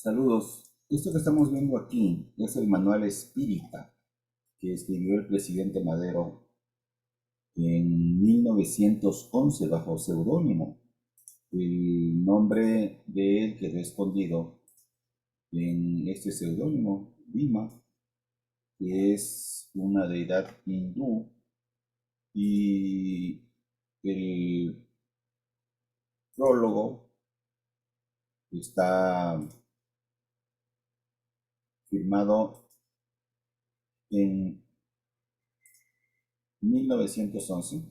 Saludos. Esto que estamos viendo aquí es el manual espírita que escribió el presidente Madero en 1911 bajo seudónimo. El nombre de él quedó escondido en este seudónimo, Bhima, que es una deidad hindú, y el prólogo está firmado en 1911.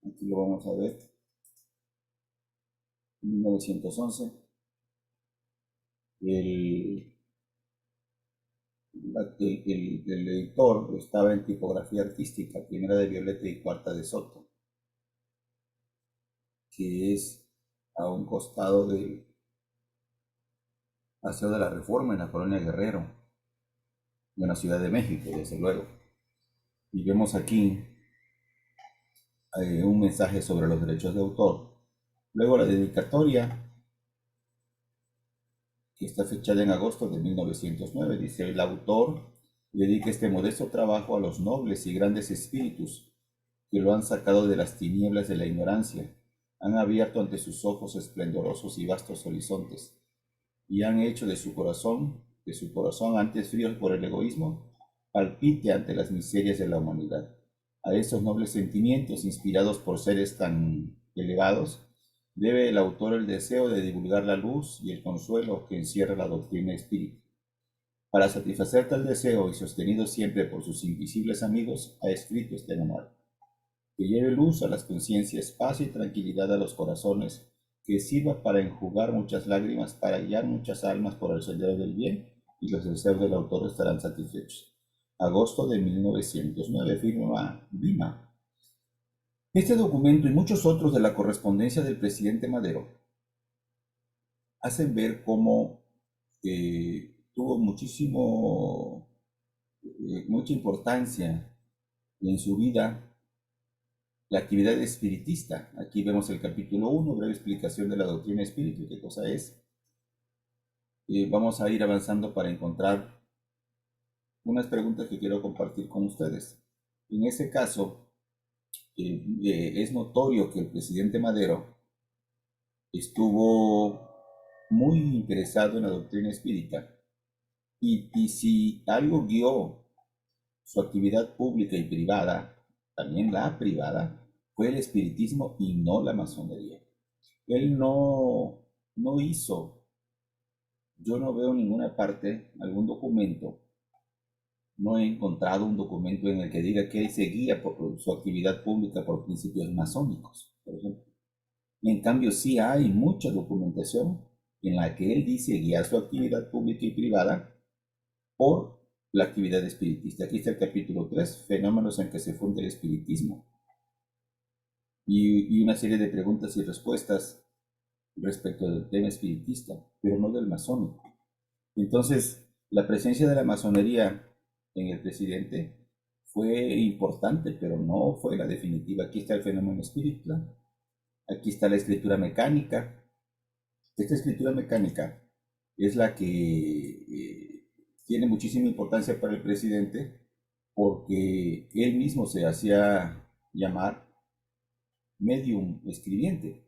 Aquí lo vamos a ver. 1911. El, el editor estaba en tipografía artística, primera de Violeta y cuarta de Soto, que es a un costado del Paseo de la Reforma en la colonia Guerrero, de la Ciudad de México, desde luego. Y vemos aquí un mensaje sobre los derechos de autor. Luego la dedicatoria, que está fechada en agosto de 1909, dice: el autor dedica este modesto trabajo a los nobles y grandes espíritus que lo han sacado de las tinieblas de la ignorancia, han abierto ante sus ojos esplendorosos y vastos horizontes, y han hecho de su corazón antes frío por el egoísmo, palpite ante las miserias de la humanidad. A esos nobles sentimientos, inspirados por seres tan elevados, debe el autor el deseo de divulgar la luz y el consuelo que encierra la doctrina espírita. Para satisfacer tal deseo, y sostenido siempre por sus invisibles amigos, ha escrito este manual, que lleve luz a las conciencias, paz y tranquilidad a los corazones, que sirva para enjugar muchas lágrimas, para guiar muchas almas por el sendero del bien, y los deseos del autor estarán satisfechos. Agosto de 1909, firma Bhima. Este documento y muchos otros de la correspondencia del presidente Madero hacen ver cómo tuvo mucha importancia en su vida la actividad espiritista. Aquí vemos el capítulo 1, breve explicación de la doctrina espíritu, qué cosa es. Vamos a ir avanzando para encontrar unas preguntas que quiero compartir con ustedes. En ese caso, es notorio que el presidente Madero estuvo muy interesado en la doctrina espírita, y si algo guió su actividad pública y privada, también la privada, fue el espiritismo y no la masonería. Él no hizo, yo no veo en ninguna parte algún documento, no he encontrado un documento en el que diga que él seguía por su actividad pública por principios masónicos, por ejemplo. En cambio, sí hay mucha documentación en la que él dice guiar su actividad pública y privada por la actividad espiritista. Aquí está el capítulo 3, fenómenos en que se funde el espiritismo, y una serie de preguntas y respuestas respecto del tema espiritista, pero no del masónico. Entonces, la presencia de la masonería en el presidente fue importante, pero no fue la definitiva. Aquí está el fenómeno espiritual, aquí está la escritura mecánica. Esta escritura mecánica es la que tiene muchísima importancia para el presidente, porque él mismo se hacía llamar medium escribiente,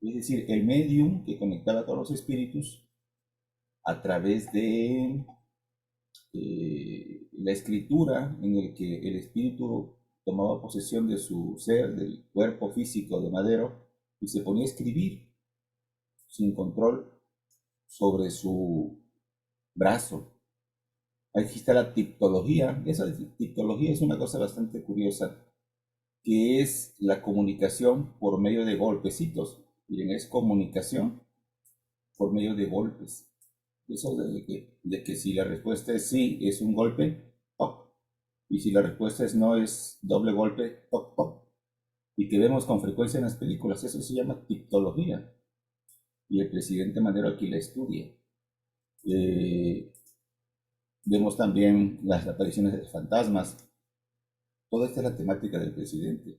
es decir, el medium que conectaba con los espíritus a través de la escritura, en el que el espíritu tomaba posesión de su ser, del cuerpo físico de Madero, y se ponía a escribir sin control sobre su brazo. Aquí está la tipología. Esa tipología es una cosa bastante curiosa, que es la comunicación por medio de golpecitos. Miren, es comunicación por medio de golpes. Eso de que si la respuesta es sí, es un golpe, toc. Y si la respuesta es no, es doble golpe, toc, toc. Y que vemos con frecuencia en las películas, eso se llama tipología. Y el presidente Madero aquí la estudia. Eh, Vemos también las apariciones de fantasmas. Toda esta es la temática del presidente.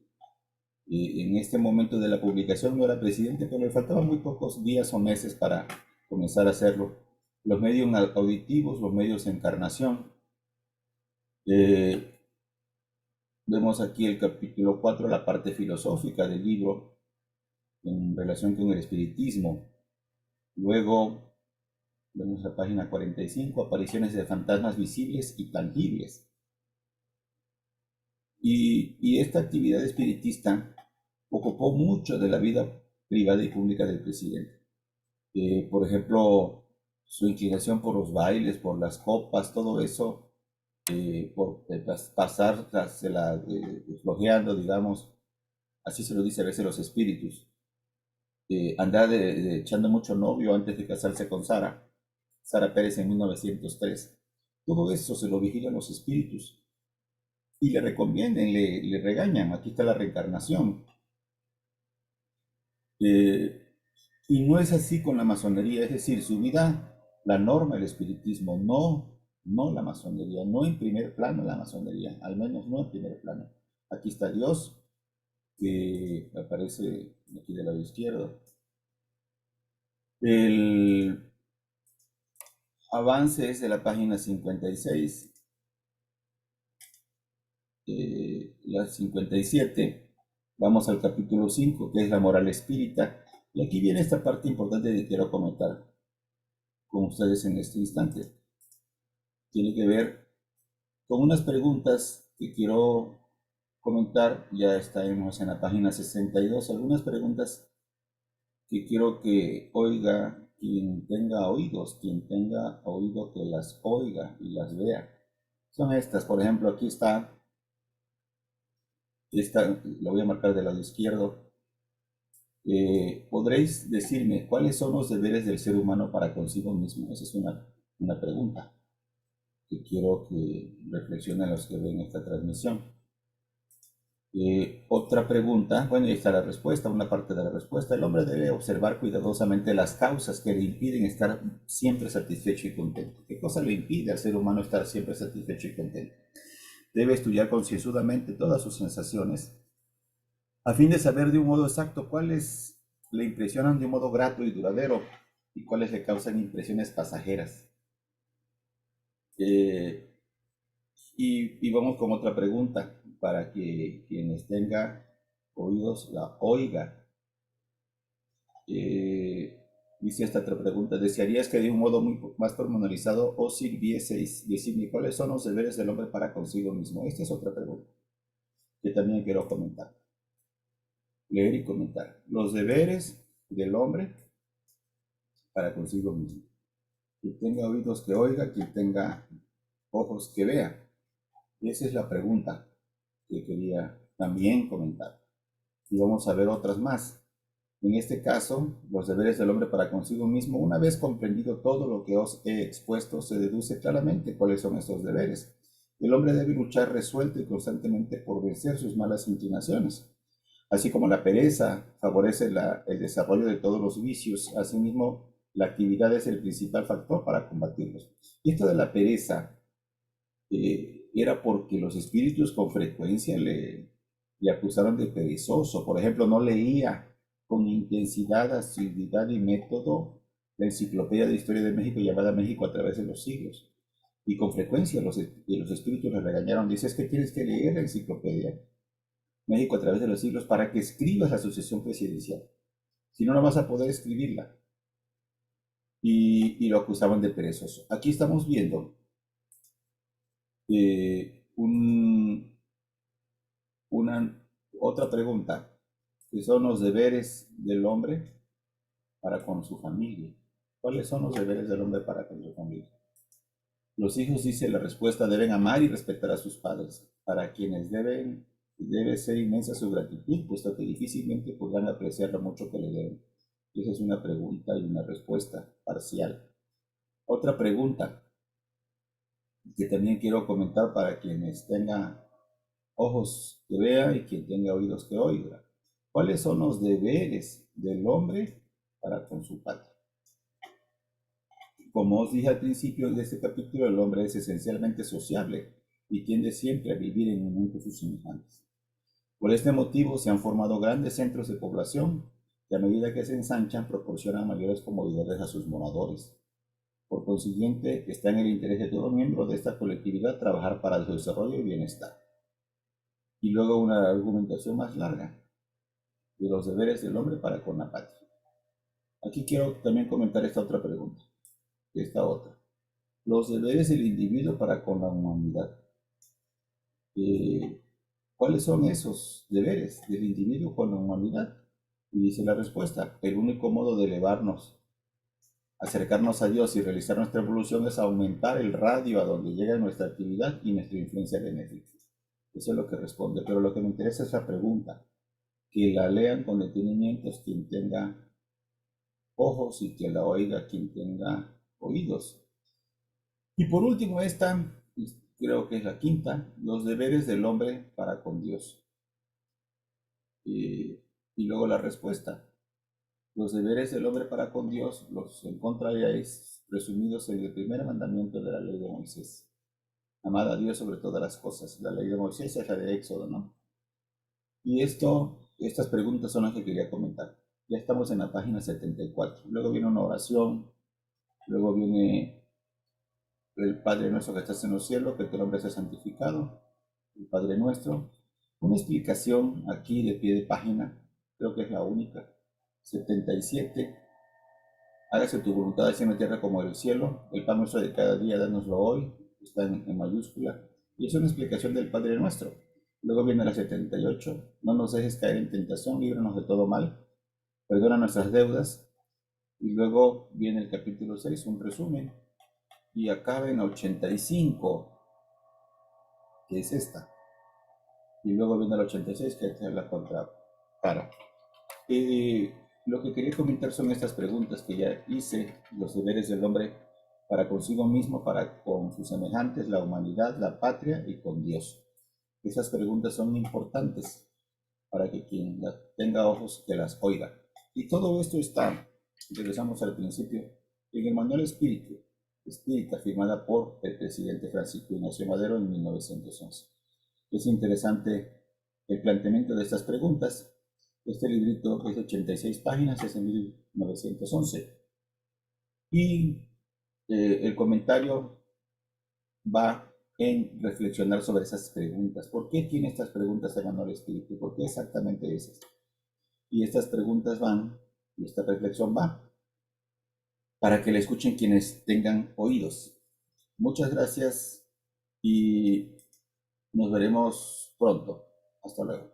En este momento de la publicación no era presidente, pero le faltaban muy pocos días o meses para comenzar a hacerlo. Los medios auditivos, los medios de encarnación. Eh, Vemos aquí el capítulo 4, la parte filosófica del libro en relación con el espiritismo. Luego vemos la página 45, apariciones de fantasmas visibles y tangibles. Y esta actividad espiritista ocupó mucho de la vida privada y pública del presidente. Por ejemplo, su inclinación por los bailes, por las copas, todo eso, por pasársela flojeando, digamos, así se lo dice a veces los espíritus. Andaba echando mucho novio antes de casarse con Sara Pérez en 1903. Todo eso se lo vigilan los espíritus y le recomiendan, le regañan. Aquí está la reencarnación. Y no es así con la masonería, es decir, su vida, la norma del espiritismo, no la masonería, no en primer plano la masonería, al menos no en primer plano. Aquí está Dios, que aparece aquí del lado izquierdo. El avance es de la página 56, la 57. Vamos al capítulo 5, que es la moral espírita. Y aquí viene esta parte importante que quiero comentar con ustedes en este instante. Tiene que ver con unas preguntas que quiero comentar. Ya estamos en la página 62. Algunas preguntas que quiero que oiga quien tenga oídos, quien tenga oído que las oiga y las vea. Son estas, por ejemplo, aquí está, esta la voy a marcar del lado izquierdo. ¿Podréis decirme cuáles son los deberes del ser humano para consigo mismo? Esa es una pregunta que quiero que reflexionen los que ven esta transmisión. Otra pregunta, bueno, ahí está la respuesta, una parte de la respuesta. El hombre debe observar cuidadosamente las causas que le impiden estar siempre satisfecho y contento. ¿Qué cosa le impide al ser humano estar siempre satisfecho y contento? Debe estudiar concienzudamente todas sus sensaciones a fin de saber de un modo exacto cuáles le impresionan de un modo grato y duradero y cuáles le causan impresiones pasajeras. Eh, y vamos con otra pregunta para que quienes tengan oídos la oiga. Dice esta otra pregunta: ¿desearías que de un modo muy más pormenorizado os sirvieseis decirme cuáles son los deberes del hombre para consigo mismo? Esta es otra pregunta que también quiero comentar, leer y comentar. Los deberes del hombre para consigo mismo. Quien tenga oídos que oiga, quien tenga ojos que vea. Y esa es la pregunta que quería también comentar. Y vamos a ver otras más. En este caso, los deberes del hombre para consigo mismo, una vez comprendido todo lo que os he expuesto, se deduce claramente cuáles son estos deberes. El hombre debe luchar resuelto y constantemente por vencer sus malas inclinaciones. Así como la pereza favorece el desarrollo de todos los vicios, asimismo, la actividad es el principal factor para combatirlos. Y esto de la pereza era porque los espíritus con frecuencia le acusaron de perezoso. Por ejemplo, no leía con intensidad, asiduidad y método la enciclopedia de historia de México llamada México a través de los siglos. Y con frecuencia los espíritus le regañaron. Dice, es que tienes que leer la enciclopedia México a través de los siglos para que escribas la sucesión presidencial. Si no, no vas a poder escribirla. Y lo acusaban de perezoso. Aquí estamos viendo una otra pregunta, que son los deberes del hombre para con su familia. ¿Cuáles son los deberes del hombre para con su familia? Los hijos, dice la respuesta, deben amar y respetar a sus padres, para quienes debe ser inmensa su gratitud, puesto que difícilmente podrán apreciar lo mucho que le deben. Esa es una pregunta y una respuesta parcial. Otra pregunta que también quiero comentar para quienes tengan ojos que vea y quien tenga oídos que oiga. ¿Cuáles son los deberes del hombre para con su patria? Como os dije al principio de este capítulo, el hombre es esencialmente sociable y tiende siempre a vivir en unión con sus semejantes. Por este motivo se han formado grandes centros de población que a medida que se ensanchan proporcionan mayores comodidades a sus moradores. Por consiguiente, está en el interés de todo miembro de esta colectividad trabajar para su desarrollo y bienestar. Y luego una argumentación más larga de los deberes del hombre para con la patria. Aquí quiero también comentar esta otra pregunta, esta otra. Los deberes del individuo para con la humanidad. ¿Cuáles son esos deberes del individuo con la humanidad? Y dice la respuesta, el único modo de elevarnos, acercarnos a Dios y realizar nuestra evolución es aumentar el radio a donde llega nuestra actividad y nuestra influencia benéfica. Eso es lo que responde, pero lo que me interesa es la pregunta, que la lean con detenimiento quien tenga ojos y que la oiga quien tenga oídos. Y por último esta, creo que es la quinta, los deberes del hombre para con Dios. Y luego la respuesta. Los deberes del hombre para con Dios los encontraréis resumidos en el primer mandamiento de la ley de Moisés. Amad a Dios sobre todas las cosas. La ley de Moisés es la de Éxodo, ¿no? Y estas preguntas son las que quería comentar. Ya estamos en la página 74. Luego viene una oración. Luego viene el Padre nuestro que estás en los cielos, que tu nombre sea santificado. El Padre nuestro. Una explicación aquí de pie de página. Creo que es la única. 77. Hágase tu voluntad así en la tierra como en el cielo. El pan nuestro de cada día, dánoslo hoy. Está en mayúscula. Y es una explicación del Padre nuestro. Luego viene la 78. No nos dejes caer en tentación, líbranos de todo mal. Perdona nuestras deudas. Y luego viene el capítulo 6, un resumen. Y acaba en la 85, que es esta. Y luego viene la 86, que es la contrapara. Lo que quería comentar son estas preguntas que ya hice, los deberes del hombre para consigo mismo, para con sus semejantes, la humanidad, la patria y con Dios. Esas preguntas son importantes para que quien tenga ojos que las oiga. Y todo esto está, regresamos al principio, en el Manual Espírita, firmada por el presidente Francisco Ignacio Madero en 1911. Es interesante el planteamiento de estas preguntas. Este librito es de 86 páginas, es en 1911. Y el comentario va en reflexionar sobre esas preguntas. ¿Por qué tiene estas preguntas el Manual Espíritu? ¿Por qué exactamente esas? Y estas preguntas van, y esta reflexión va, para que le escuchen quienes tengan oídos. Muchas gracias y nos veremos pronto. Hasta luego.